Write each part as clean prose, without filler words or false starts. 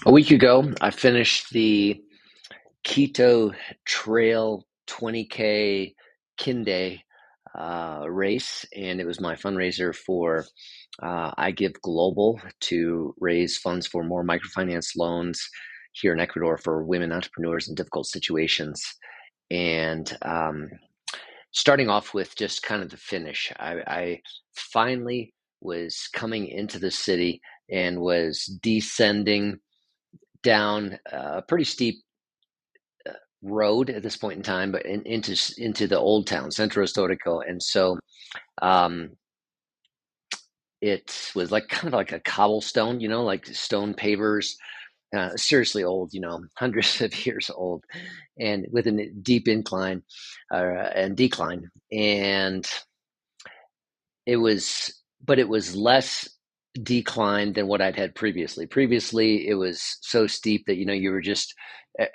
A week ago, I finished the Keto Trail 20K Kinde race, and it was my fundraiser for I Give Global to raise funds for more microfinance loans here in Ecuador for women entrepreneurs in difficult situations. And starting off with just kind of the finish, I finally was coming into the city and was descending down a pretty steep road at this point in time, but into the old town, Centro Histórico, and so um, it was like kind of like a cobblestone, like stone pavers, seriously old, hundreds of years old, and with a deep incline and decline, and it was, but it was less decline than what I'd had previously. Previously, it was so steep that you were just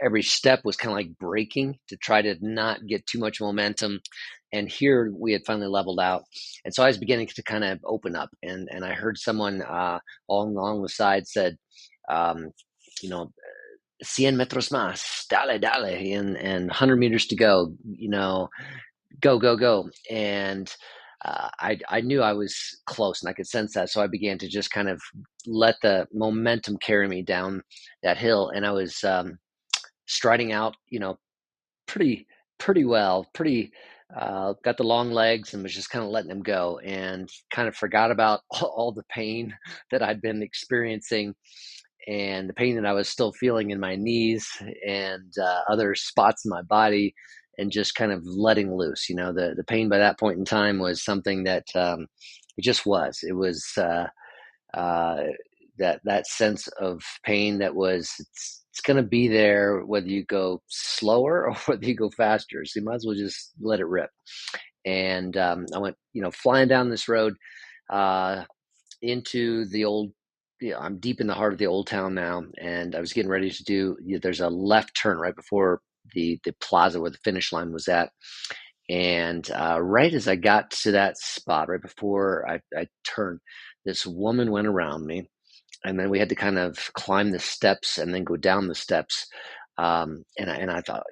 every step was kind of like braking to try to not get too much momentum. And here we had finally leveled out, and so I was beginning to kind of open up, and I heard someone all along the side said, um, you know, 100 metros más, dale, dale, and 100 meters to go, go, go, go. And I knew I was close and I could sense that. So I began to just kind of let the momentum carry me down that hill. And I was striding out, pretty, pretty well, got the long legs and was just kind of letting them go and kind of forgot about all the pain that I'd been experiencing and the pain that I was still feeling in my knees and other spots in my body, and just kind of letting loose. The pain by that point in time was something that it just was. It was uh, that sense of pain that was it's going to be there whether you go slower or whether you go faster. So you might as well just let it rip. And I went, flying down this road uh, into the old. I'm deep in the heart of the old town now, and I was getting ready to do. There's a left turn right before the plaza where the finish line was at, and right as I got to that spot, right before I turned, this woman went around me, and then we had to kind of climb the steps and then go down the steps. And I thought,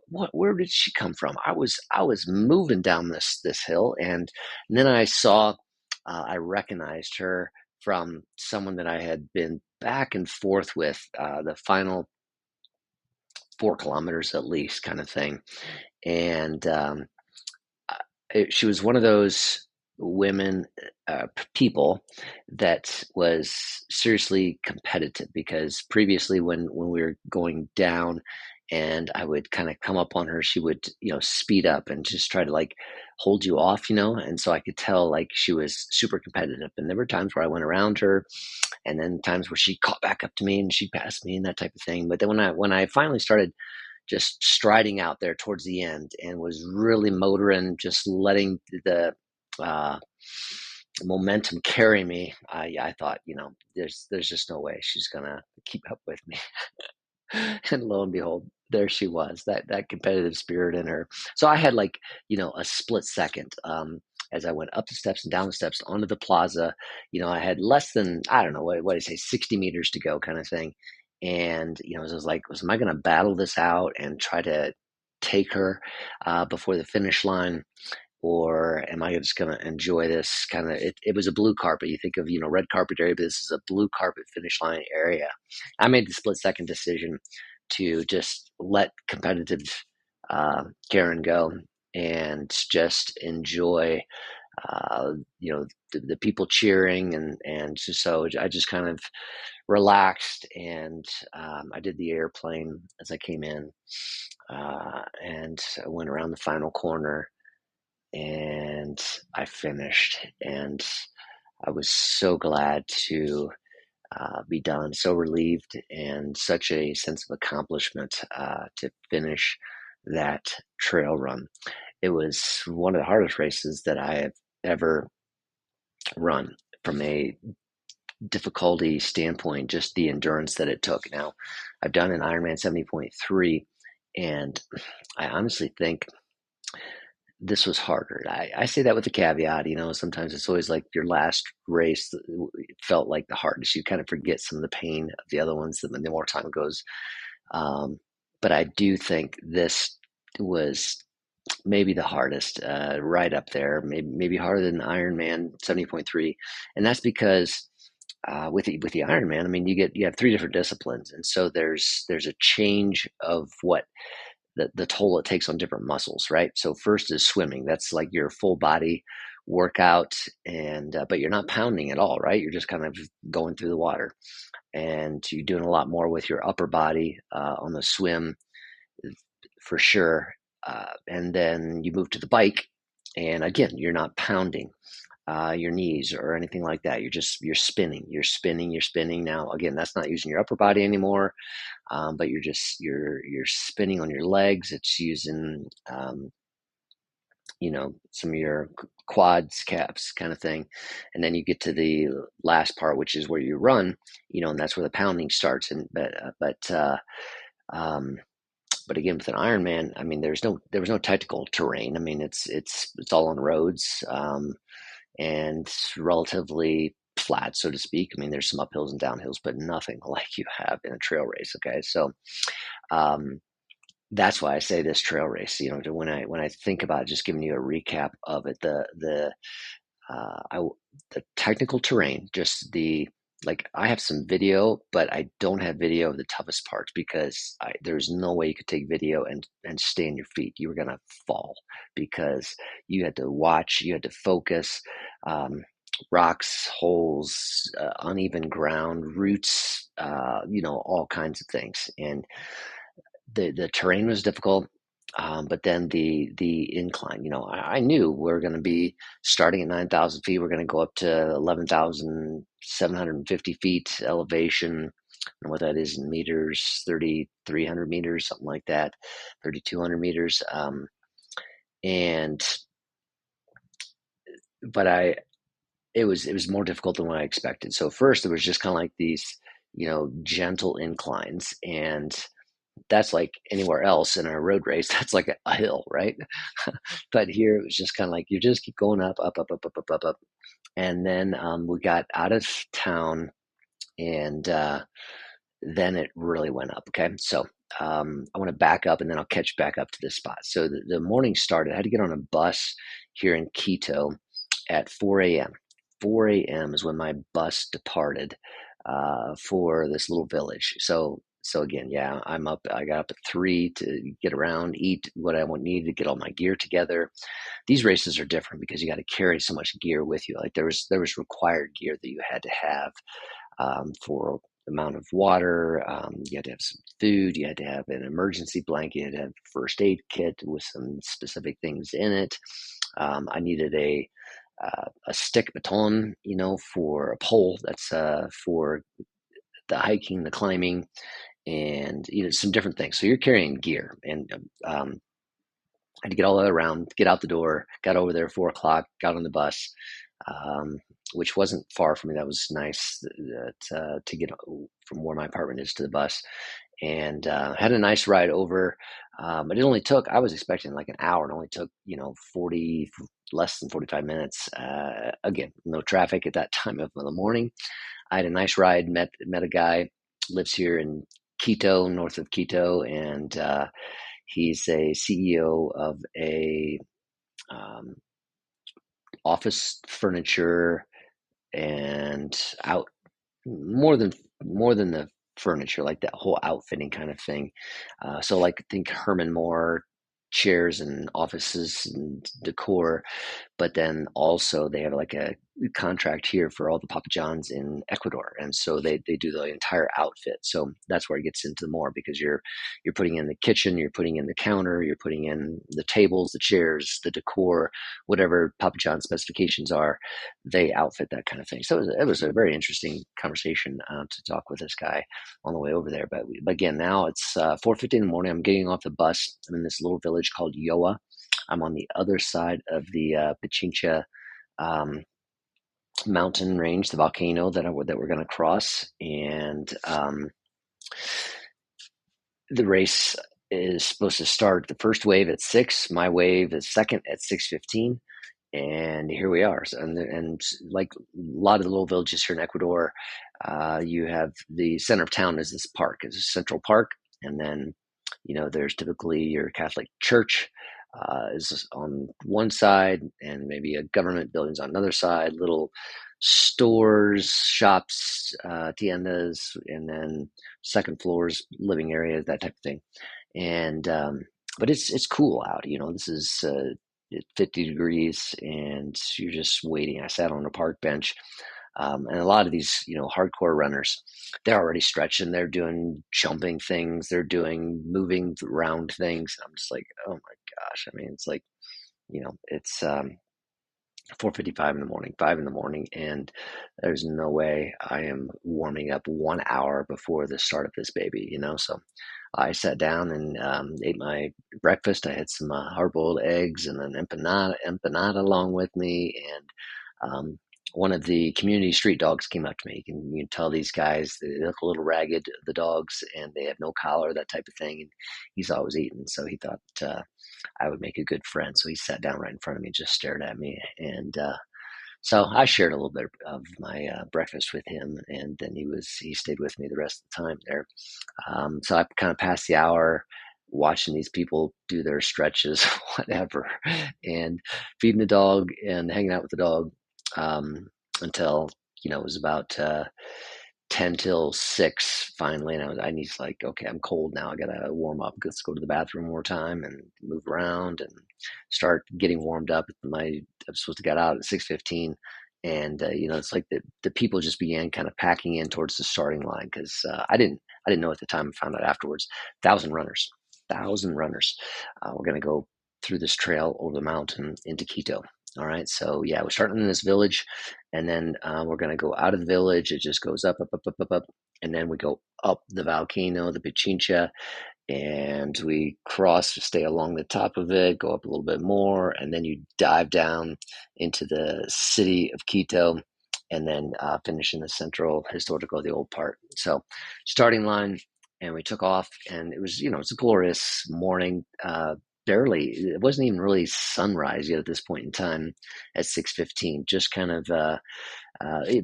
where did she come from? I was moving down this hill, and then I saw, I recognized her from someone that I had been back and forth with the final 4 kilometers at least, kind of thing. And she was one of those women, people that was seriously competitive, because previously when we were going down and I would kind of come up on her, she would speed up and just try to like hold you off, and so I could tell like she was super competitive. And there were times where I went around her, and then times where she caught back up to me and she'd pass me and that type of thing. But then when I finally started just striding out there towards the end and was really motoring, just letting the uh, momentum carry me, I thought, there's just no way she's gonna keep up with me. And lo and behold, there she was, that competitive spirit in her. So I had like, a split second. As I went up the steps and down the steps onto the plaza, I had less than, I don't know, what did I say, 60 meters to go, kind of thing. And, it was like, am I going to battle this out and try to take her before the finish line? Or am I just going to enjoy this kind of, it was a blue carpet. You think of, red carpet area, but this is a blue carpet finish line area. I made the split second decision to just let competitive Karen go and just enjoy, the people cheering, and so I just kind of relaxed, and I did the airplane as I came in, and I went around the final corner, and I finished, and I was so glad to be done, so relieved, and such a sense of accomplishment to finish that trail run. It was one of the hardest races that I have ever run from a difficulty standpoint, just the endurance that it took. Now, I've done an Ironman 70.3, and I honestly think this was harder. I say that with a caveat, sometimes it's always like your last race felt like the hardest. You kind of forget some of the pain of the other ones the more time goes. Um, but I do think this was maybe the hardest, right up there, maybe harder than Ironman 70.3, and that's because with the Ironman, I mean, you have three different disciplines, and so there's a change of what the toll it takes on different muscles, right? So first is swimming. That's like your full body workout, and but you're not pounding at all, right? You're just kind of going through the water, and you're doing a lot more with your upper body on the swim for sure. And then you move to the bike, and again, you're not pounding your knees or anything like that. You're spinning, you're spinning. Now, again, that's not using your upper body anymore, but you're spinning on your legs. It's using some of your quads, calves, kind of thing, and then you get to the last part, which is where you run. And that's where the pounding starts. And um, but again, with an Ironman, I mean, there was no technical terrain. I mean, it's all on roads, and relatively flat, so to speak. I mean, there's some uphills and downhills, but nothing like you have in a trail race. Okay, so um, that's why I say this trail race. When I think about it, just giving you a recap of it, uh, I, the technical terrain, just like I have some video, but I don't have video of the toughest parts because there's no way you could take video and stay on your feet. You were gonna fall because you had to watch, you had to focus. Rocks, holes, uneven ground, roots, all kinds of things. And the terrain was difficult, but then the incline. I knew we are going to be starting at 9,000 feet. We're going to go up to 11,750 feet elevation. And what that is in meters, 3,300 meters, something like that, 3,200 meters. And but it was more difficult than what I expected. So first, it was just kind of like these, gentle inclines, and that's like anywhere else in a road race, that's like a hill, right? But here it was just kind of like you just keep going up, up, up, up, up, up, up, up. And then we got out of town, and then it really went up. Okay. So I want to back up and then I'll catch back up to this spot. So the morning started. I had to get on a bus here in Quito at 4 a.m. 4 a.m. is when my bus departed for this little village. So again, yeah, I'm up. I got up at 3 to get around, eat what I need to get all my gear together. These races are different because you got to carry so much gear with you. Like there was required gear that you had to have for the amount of water. You had to have some food. You had to have an emergency blanket. You had to have a first aid kit with some specific things in it. I needed a stick baton, for a pole. That's for the hiking, the climbing, and some different things. So you're carrying gear, and I had to get all that around, get out the door, got over there 4 o'clock, got on the bus, um, which wasn't far from me. That was nice to get from where my apartment is to the bus, and had a nice ride over. But it only took, I was expecting like an hour. It only took, 40, less than 45 minutes. Again, no traffic at that time of the morning. I had a nice ride, met a guy, lives here in Quito, north of Quito, and he's a CEO of a um, office furniture and out more than the furniture, like that whole outfitting kind of thing. So like think Herman Moore chairs and offices and decor, but then also they have like a contract here for all the Papa Johns in Ecuador, and so they do the entire outfit. So that's where it gets into more because you're putting in the kitchen, you're putting in the counter, you're putting in the tables, the chairs, the decor, whatever Papa John specifications are, they outfit that kind of thing. So it was a very interesting conversation to talk with this guy on the way over there. But again, now it's 4:50 in the morning. I'm getting off the bus. I'm in this little village called Yoa. I'm on the other side of the Pichincha um, mountain range, the volcano that we're going to cross, and the race. is supposed to start the first wave at 6. My wave is second at 6:15, and here we are. So, and like a lot of the little villages here in Ecuador, you have the center of town is this park. It's a central park, and then there's typically your Catholic church is on one side, and maybe a government building's on another side. Little stores, shops, tiendas, and then second floors, living areas, that type of thing. And but it's cool out. This is 50 degrees, and you're just waiting. I sat on a park bench, and a lot of these hardcore runners, they're already stretching. They're doing jumping things. They're doing moving around things. I'm just like, oh my gosh. I mean, it's like it's 4:55 in the morning, 5 in the morning, and there's no way I am warming up 1 hour before the start of this baby. So I sat down and ate my breakfast. I had some hard-boiled eggs and an empanada along with me, and one of the community street dogs came up to me. You can tell these guys, they look a little ragged, the dogs, and they have no collar, that type of thing. And he's always eating, so he thought I would make a good friend. So he sat down right in front of me, just stared at me, and so I shared a little bit of my breakfast with him, and then he stayed with me the rest of the time there. So I kind of passed the hour watching these people do their stretches, whatever, and feeding the dog and hanging out with the dog until it was about 10 till 6 finally, and I need to, like, okay, I'm cold now. I gotta warm up. Let's go to the bathroom one more time and move around and start getting warmed up. I'm supposed to get out at 6:15, and it's like the people just began kind of packing in towards the starting line because I didn't know at the time. I found out afterwards. 1,000 runners, 1,000 runners. We're gonna go through this trail over the mountain into Quito. All right, so yeah, we're starting in this village, and then we're going to go out of the village. It just goes up, up, up, up, up, up, and then we go up the volcano, the Pichincha, and we stay along the top of it, go up a little bit more, and then you dive down into the city of Quito, and then finish in the central historical, the old part. So, starting line, and we took off, and it was, it's a glorious morning. Barely, it wasn't even really sunrise yet at this point in time at 6:15. Just kind of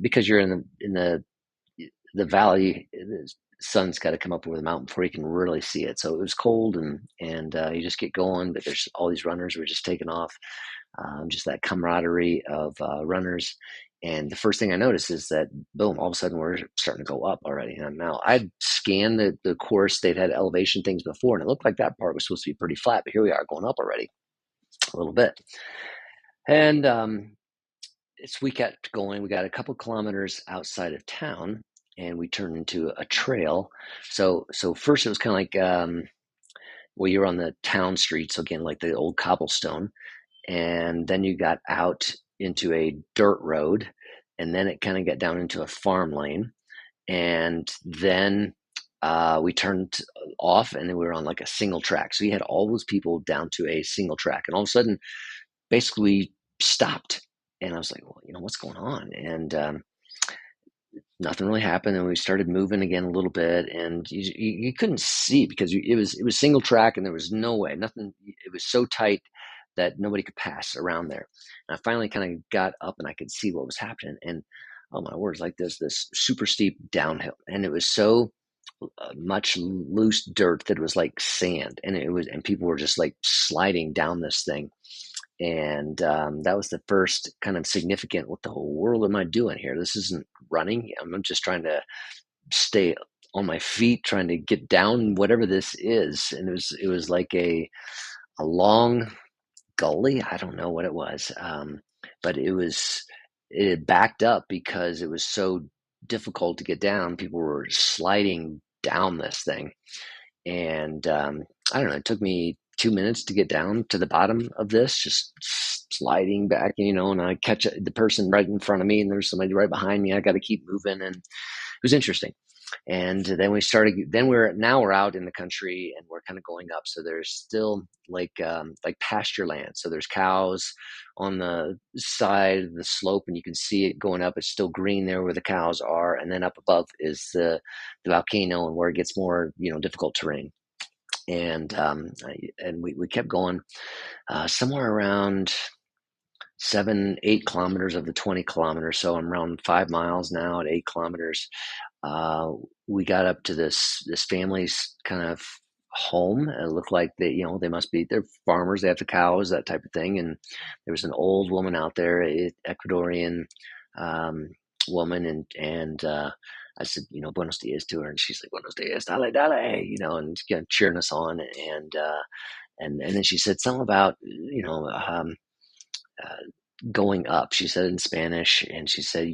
because you're in the valley, the sun's got to come up over the mountain before you can really see it. So it was cold, and you just get going. But there's all these runners who are just taking off. Just that camaraderie of runners. And the first thing I noticed is that, boom, all of a sudden we're starting to go up already. And now I'd scanned the course. They'd had elevation things before, and it looked like that part was supposed to be pretty flat. But here we are going up already a little bit. And we kept going. We got a couple kilometers outside of town, and we turned into a trail. So first it was kind of like well, you're on the town streets again, like the old cobblestone, and then you got out into a dirt road, and then it kind of got down into a farm lane, and then we turned off, and then we were on like a single track. So you had all those people down to a single track, and all of a sudden, basically stopped, and I was like, well, what's going on? And nothing really happened, and we started moving again a little bit, and you couldn't see because it was single track, and there was no way, nothing. It was so tight that nobody could pass around there. And I finally kind of got up, and I could see what was happening, and oh my words, like this super steep downhill, and it was so much loose dirt that it was like sand, and people were just like sliding down this thing. And that was the first kind of significant, what the whole world am I doing here? This isn't running. I'm just trying to stay on my feet, trying to get down whatever this is. And it was like a long gully. I don't know what it was, but it had backed up because it was so difficult to get down. People were sliding down this thing, and I don't know. It took me 2 minutes to get down to the bottom of this, just sliding back, and I catch the person right in front of me, and there's somebody right behind me. I got to keep moving, and it was interesting. And then we're out in the country, and we're kind of going up. So there's still like pasture land. So there's cows on the side of the slope, and you can see it going up. It's still green there where the cows are, and then up above is the volcano, and where it gets more difficult terrain. And we kept going, somewhere around 7, 8 kilometers of the 20 kilometers. So I'm around 5 miles now at 8 kilometers. Uh, we got up to this family's kind of home. It looked like they must be, they're farmers. They have the cows, that type of thing. And there was an old woman out there, Ecuadorian um, woman, and I said, Buenos dias to her, and she's like, Buenos dias, dale, dale, and kind of cheering us on, and then she said something about uh, going up. She said it in Spanish, and she said,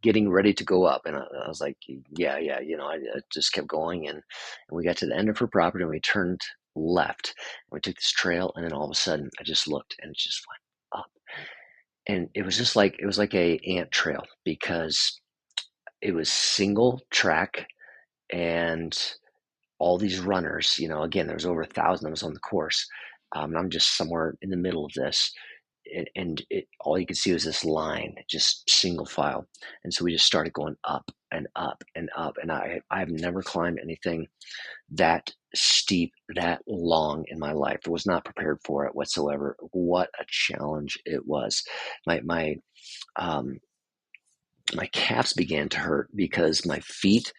getting ready to go up. And I was like, yeah, yeah. I just kept going, and we got to the end of her property, and we turned left, and we took this trail, and then all of a sudden, I just looked, and it just went up, and it was like a ant trail because it was single track, and all these runners. Again, there was over 1,000 of us on the course. And I'm just somewhere in the middle of this, and all you could see was this line, just single file. And so we just started going up and up and up. And I've never climbed anything that steep, that long in my life. I was not prepared for it whatsoever. What a challenge it was. My um, my calves began to hurt because my feet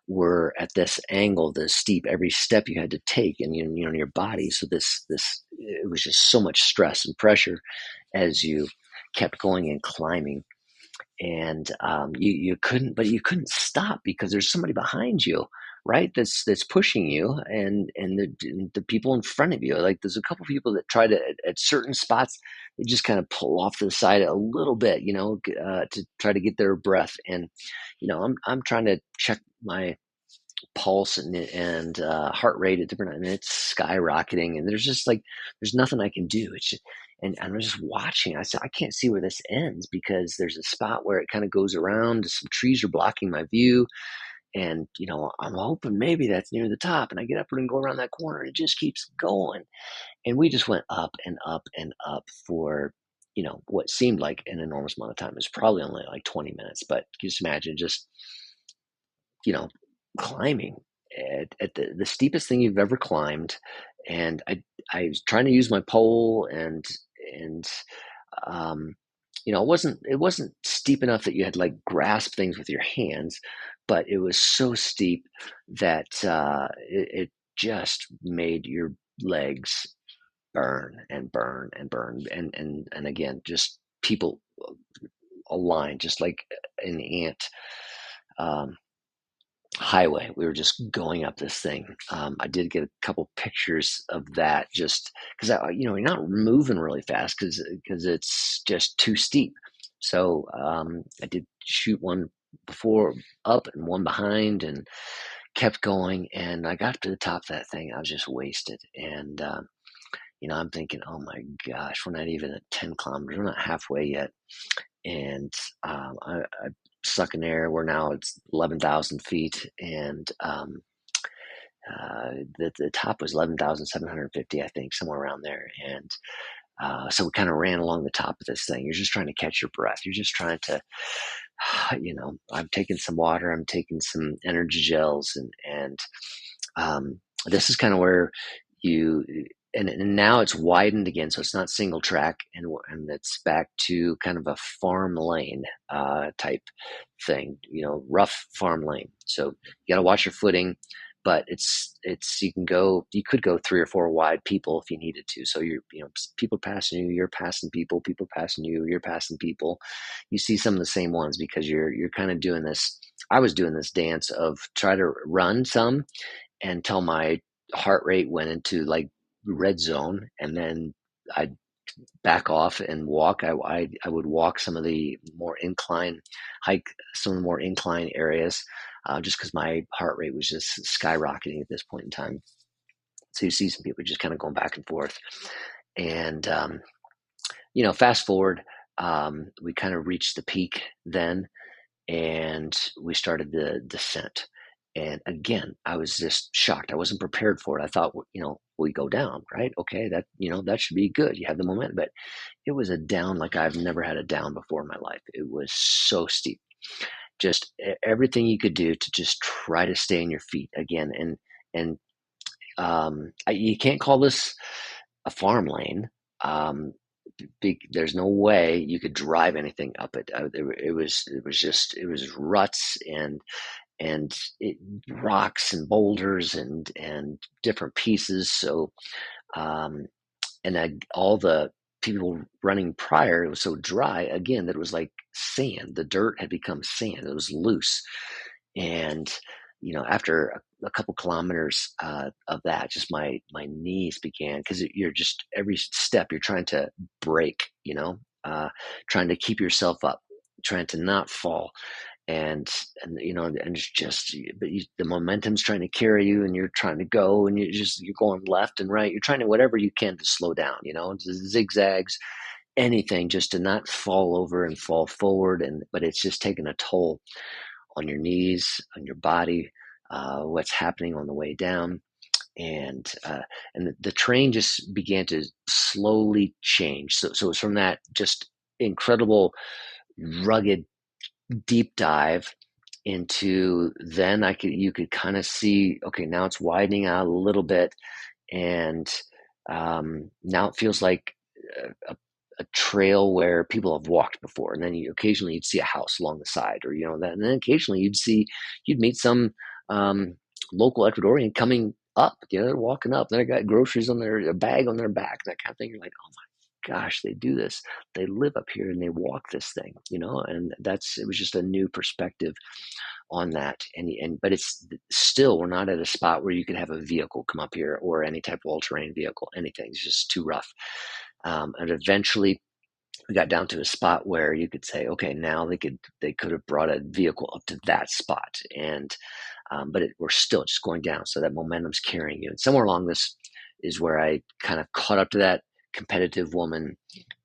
were at this angle, this steep. Every step you had to take, and your body. So this it was just so much stress and pressure as you kept going and climbing. And you couldn't stop because there's somebody behind you, right? That's pushing you, and the people in front of you. Like there's a couple people that try to at certain spots, they just kind of pull off to the side a little bit, to try to get their breath. And I'm trying to check my pulse and heart rate at different, and it's skyrocketing, and there's nothing I can do. It's just, and I'm just watching. I said, I can't see where this ends because there's a spot where it kind of goes around. Some trees are blocking my view, and I'm hoping maybe that's near the top, and I get up and go around that corner, and it just keeps going. And we just went up and up and up for what seemed like an enormous amount of time. It was probably only like 20 minutes, but just imagine just you know, climbing at the steepest thing you've ever climbed. And I was trying to use my pole, and um, it wasn't steep enough that you had to like grasp things with your hands, but it was so steep that it just made your legs burn and burn and burn, and again, just people aligned just like an ant. Um, Highway. We were just going up this thing. I did get a couple pictures of that just because you're not moving really fast because it's just too steep. So I did shoot one before up and one behind, and kept going. And I got to the top of that thing. I was just wasted. And I'm thinking, oh my gosh, we're not even at 10 kilometers. We're not halfway yet. And I suck in air. We're now it's 11,000 feet, and the top was 11,750, I think, somewhere around there. And so we kind of ran along the top of this thing. You're just trying to catch your breath. You're just trying to, I'm taking some water. I'm taking some energy gels, and this is kind of where you and now it's widened again, so it's not single track, and it's back to kind of a farm lane type thing, rough farm lane. So you got to watch your footing, but it's you could go 3 or 4 wide people if you needed to. So people passing you, you're passing people passing you, you're passing people. You see some of the same ones because you're kind of doing this. I was doing this dance of try to run some until my heart rate went into like red zone, and then I'd back off and walk. I would walk some of the more incline, hike some of the more incline areas, just because my heart rate was just skyrocketing at this point in time. So you see some people just kind of going back and forth, and fast forward, we kind of reached the peak then, and we started the descent. And again, I was just shocked. I wasn't prepared for it. I thought, we go down, right? Okay, that should be good. You have the momentum, but it was a down like I've never had a down before in my life. It was so steep. Just everything you could do to just try to stay on your feet again. And You can't call this a farm lane. Um, there's no way you could drive anything up it. It was ruts and rocks and boulders and different pieces. So um, all the people running prior, it was so dry again that it was like sand. The dirt had become sand. It was loose, and after a couple kilometers of that, just my knees began, because you're just every step you're trying to break, trying to keep yourself up, trying to not fall, and and it's just but the momentum's trying to carry you, and you're trying to go, and you're going left and right, you're trying to whatever you can to slow down, zigzags, anything just to not fall over and fall forward, but it's just taking a toll on your knees, on your body, what's happening on the way down. And the terrain just began to slowly change. So it's from that just incredible rugged deep dive into, then you could kind of see, okay, now it's widening out a little bit, and now it feels like a trail where people have walked before, and then occasionally you'd see a house along the side, or that, and then occasionally you'd meet some um, local Ecuadorian coming up. They're walking up, and they got groceries on a bag on their back, that kind of thing. You're like, oh my gosh, they do this. They live up here and they walk this thing, and it was just a new perspective on that. And but it's still, we're not at a spot where you could have a vehicle come up here, or any type of all-terrain vehicle, anything. It's just too rough. And eventually we got down to a spot where you could say, okay, now they could have brought a vehicle up to that spot, and but we're still just going down, so that momentum's carrying you. And somewhere along this is where I kind of caught up to that competitive woman,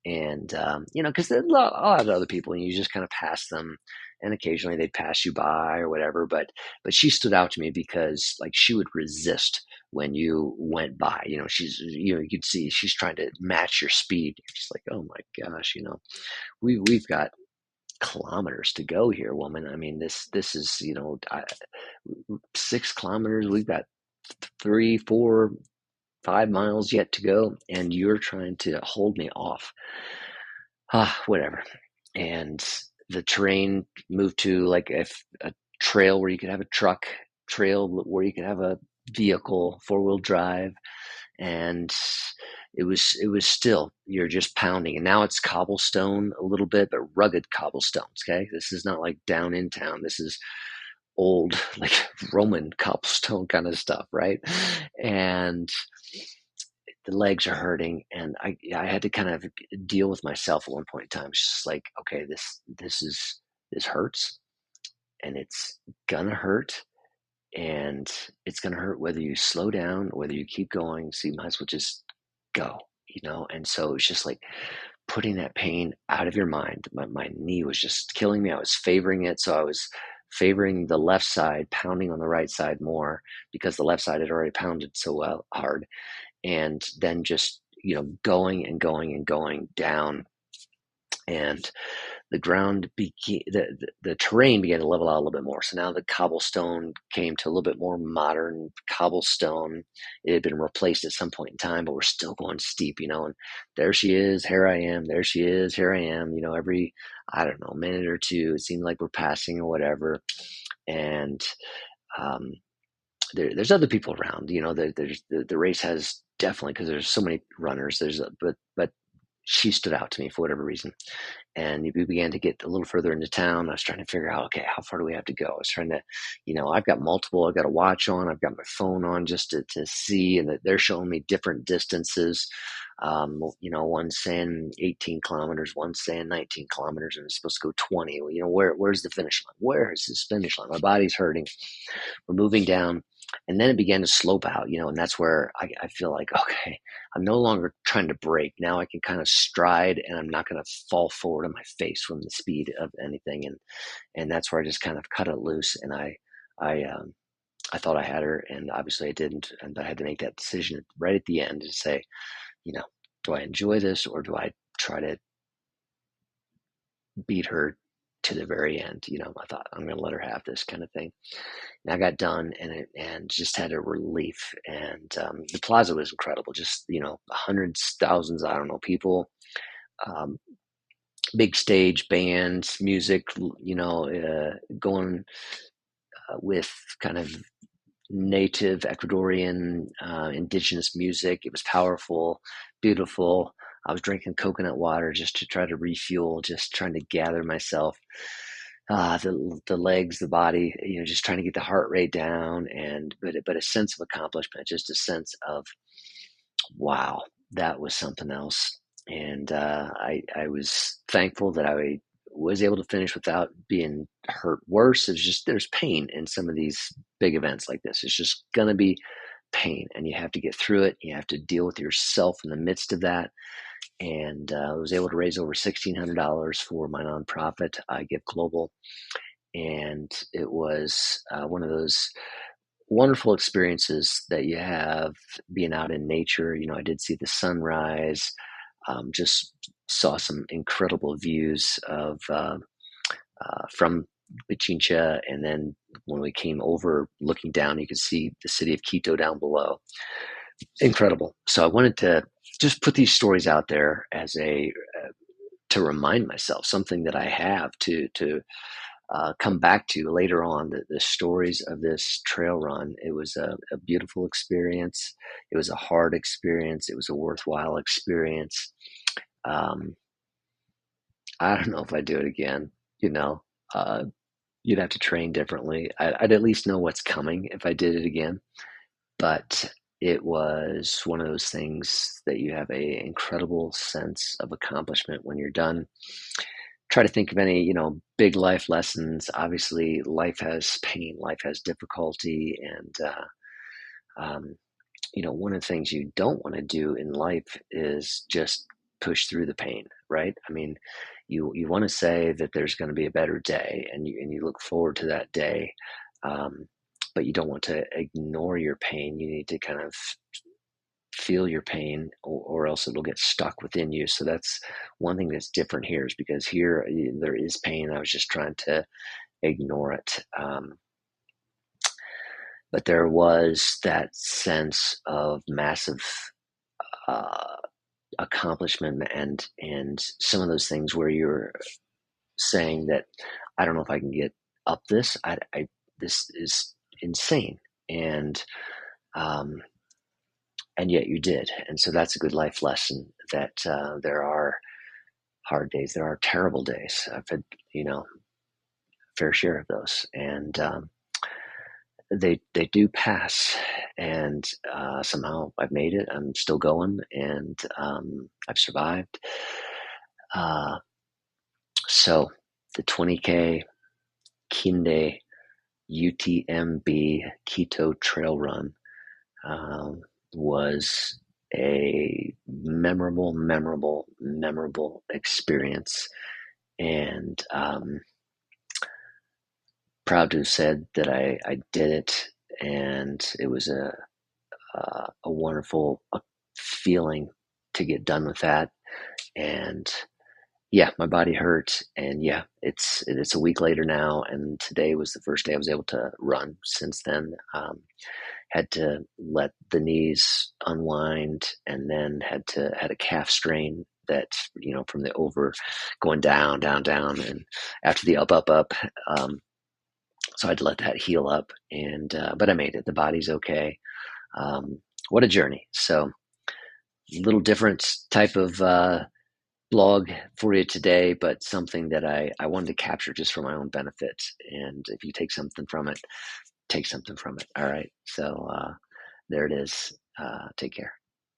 and because there's a lot of other people, and you just kind of pass them, and occasionally they'd pass you by or whatever. But she stood out to me because, like, she would resist when you went by. You could see she's trying to match your speed. She's like, oh my gosh, we've got kilometers to go here, woman. I mean, this is 6 kilometers. We've got 3, 4, 5 miles yet to go, and you're trying to hold me off. Whatever. And the terrain moved to like a trail where you could have a truck, trail where you could have a vehicle, 4-wheel drive, and it was still, you're just pounding. And now it's cobblestone a little bit, but rugged cobblestones. Okay, this is not like down in town. This is old, like Roman cobblestone kind of stuff, right? And the legs are hurting, and I had to kind of deal with myself at one point in time. It's just like, okay, this hurts, and it's gonna hurt, and it's gonna hurt whether you slow down or whether you keep going. So you might as well just go, And so it's just like putting that pain out of your mind. My knee was just killing me. I was favoring it, so I was favoring the left side, pounding on the right side more, because the left side had already pounded so well hard, and then just going and going and going down, and the ground the terrain began to level out a little bit more. So now the cobblestone came to a little bit more modern cobblestone. It had been replaced at some point in time, but we're still going steep, and there she is, here I am, there she is, here I am, every, I don't know, minute or two, it seemed like we're passing or whatever. And um, there's other people around. The race has definitely, because there's so many runners. But she stood out to me for whatever reason, and we began to get a little further into town. I was trying to figure out, okay, how far do we have to go? I was trying to, I've got a watch on, I've got my phone on, just to see, and that they're showing me different distances. One's saying 18 kilometers, one's saying 19 kilometers, and it's supposed to go 20. Where's the finish line? Where is this finish line? My body's hurting. We're moving down. And then it began to slope out, and that's where I feel like, okay, I'm no longer trying to brake. Now I can kind of stride, and I'm not going to fall forward on my face from the speed of anything. And that's where I just kind of cut it loose. And I thought I had her, and obviously I didn't. And I had to make that decision right at the end to say, do I enjoy this, or do I try to beat her to the very end. I thought I'm going to let her have this kind of thing. And I got done, and just had a relief. And the plaza was incredible. Just hundreds, thousands, I don't know, people. Um, Big stage, bands, music. Going with kind of native Ecuadorian indigenous music. It was powerful, beautiful. I was drinking coconut water just to try to refuel, just trying to gather myself. The legs, the body, just trying to get the heart rate down, and but a sense of accomplishment, just a sense of wow, that was something else. And I was thankful that I was able to finish without being hurt worse. It's just there's pain in some of these big events like this. It's just gonna be pain, and you have to get through it. You have to deal with yourself in the midst of that. And I was able to raise over $1,600 for my nonprofit, I Give Global, and it was one of those wonderful experiences that you have being out in nature. I did see the sunrise, just saw some incredible views of from Pichincha, and then when we came over, looking down, you could see the city of Quito down below. Incredible. So I wanted to just put these stories out there as a to remind myself, something that I have to come back to later on. The stories of this trail run. It was a beautiful experience. It was a hard experience. It was a worthwhile experience. Um, I don't know if I'd do it again. You know, uh, you'd have to train differently. I'd at least know what's coming if I did it again. But it was one of those things that you have a incredible sense of accomplishment when you're done. Try to think of any, big life lessons. Obviously, life has pain, life has difficulty, and um, one of the things you don't want to do in life is just push through the pain, right? I mean, you want to say that there's going to be a better day, and you look forward to that day, um, but you don't want to ignore your pain. You need to kind of feel your pain, or else it'll get stuck within you. So that's one thing that's different here, is because here there is pain. I was just trying to ignore it. But there was that sense of massive uh, accomplishment, and some of those things where you're saying that I don't know if I can get up this. This is insane, and um, and yet you did. And so that's a good life lesson, that there are hard days, there are terrible days. I've had fair share of those, and they do pass. And somehow I've made it. I'm still going, and I've survived. Uh, so the 20K Kinde UTMB Quito Trail Run um, was a memorable experience, and proud to have said that I did it, and it was a wonderful feeling to get done with that. And yeah, my body hurt, and yeah, it's a week later now, and today was the first day I was able to run since then. Had to let the knees unwind, and then had a calf strain that from the over going down, down, down, and after the up, up, up. So I had to let that heal up, and but I made it. The body's okay. Um, what a journey! So little different type of blog for you today, but something that I wanted to capture just for my own benefit. And if you take something from it, take something from it. All right. So there it is. Take care.